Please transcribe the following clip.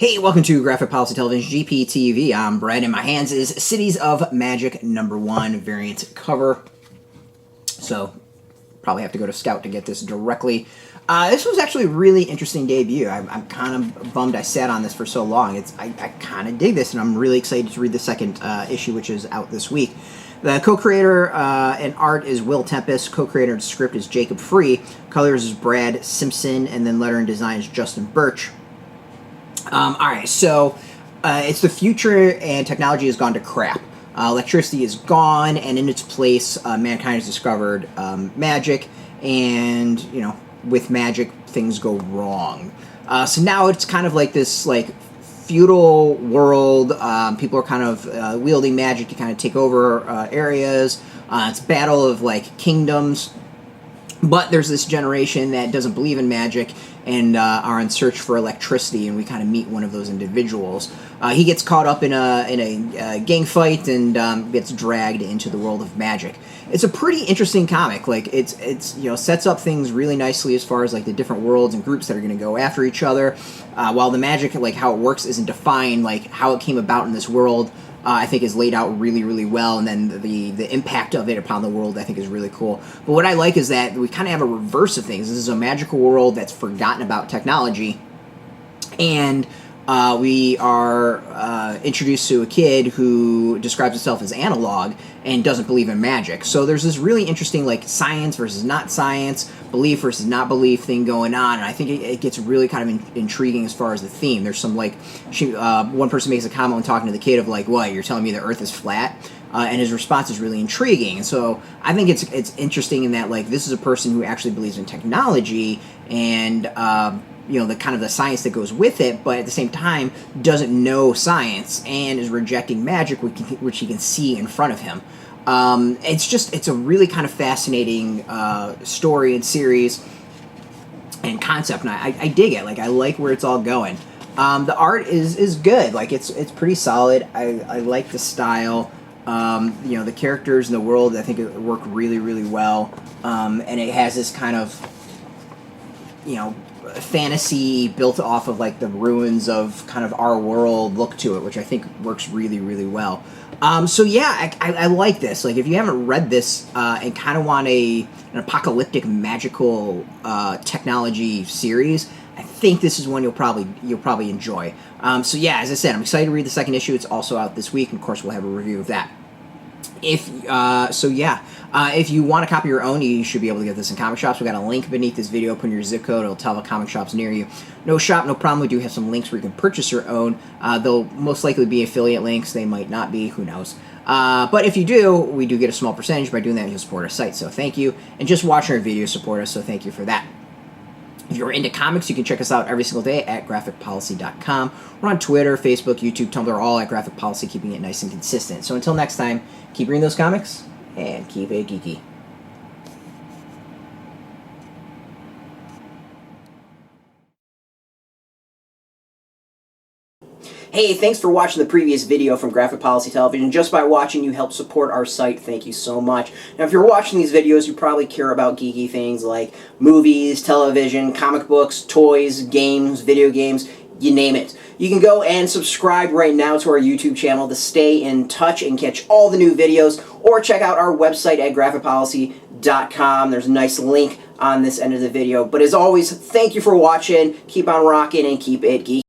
Hey, welcome to Graphic Policy Television, GPTV. I'm Brad. In my hands is Cities of Magick #1 variant cover. So, probably have to go to Scout to get this directly. This was actually a really interesting debut. I'm kind of bummed I sat on this for so long. I kind of dig this, and I'm really excited to read the second issue, which is out this week. The co-creator and art is Will Tempest. Co-creator and script is Jakob. Colors is Brad Simpson, and then letter and design is Justin Birch. Alright, so it's the future and technology has gone to crap. Electricity is gone, and in its place, mankind has discovered magic, and, you know, with magic, things go wrong. So now it's kind of like this, feudal world. People are kind of wielding magic to kind of take over areas. It's a battle of, kingdoms. But there's this generation that doesn't believe in magic and are in search for electricity, and we kind of meet one of those individuals. He gets caught up in a gang fight and gets dragged into the world of magic. It's a pretty interesting comic. It's sets up things really nicely as far as the different worlds and groups that are going to go after each other. While the magic, how it works, isn't defined. How it came about in this world, I think is laid out really, really well, and then the impact of it upon the world, I think, is really cool. But what I like is that we kind of have a reverse of things. This is a magical world that's forgotten about technology, and we are introduced to a kid who describes himself as analog and doesn't believe in magic. So there's this really interesting, science versus not science, belief versus not belief thing going on, and I think it gets really kind of intriguing as far as the theme. There's some, one person makes a comment when talking to the kid of, what, you're telling me the Earth is flat? And his response is really intriguing. And so I think it's interesting in that, this is a person who actually believes in technology and, the kind of the science that goes with it, but at the same time doesn't know science and is rejecting magic, which he can see in front of him. It's a really kind of fascinating story and series and concept, and I dig it. I like where it's all going. The art is good. It's pretty solid. I like the style. The characters in the world, I think it work really, really well. And it has this kind of, fantasy built off of the ruins of kind of our world look to it, which I think works really, really well. So yeah, I like this. If you haven't read this and kind of want an apocalyptic magical technology series, I think this is one you'll probably enjoy. So yeah, as I said, I'm excited to read the second issue. It's also out this week, and of course we'll have a review of that. If you want to copy your own, you should be able to get this in comic shops. We've got a link beneath this video. Put in your zip code. It'll tell the comic shops near you. No shop, no problem. We do have some links where you can purchase your own. They'll most likely be affiliate links. They might not be. Who knows? But if you do, we do get a small percentage. By doing that, you'll support our site. So thank you. And just watching our videos support us. So thank you for that. If you're into comics, you can check us out every single day at graphicpolicy.com. We're on Twitter, Facebook, YouTube, Tumblr, all at Graphic Policy, keeping it nice and consistent. So until next time, keep reading those comics, and keep it geeky. Hey, thanks for watching the previous video from Graphic Policy Television. Just by watching, you help support our site. Thank you so much. Now, if you're watching these videos, you probably care about geeky things like movies, television, comic books, toys, games, video games, you name it. You can go and subscribe right now to our YouTube channel to stay in touch and catch all the new videos, or check out our website at graphicpolicy.com. There's a nice link on this end of the video. But as always, thank you for watching. Keep on rocking and keep it geeky.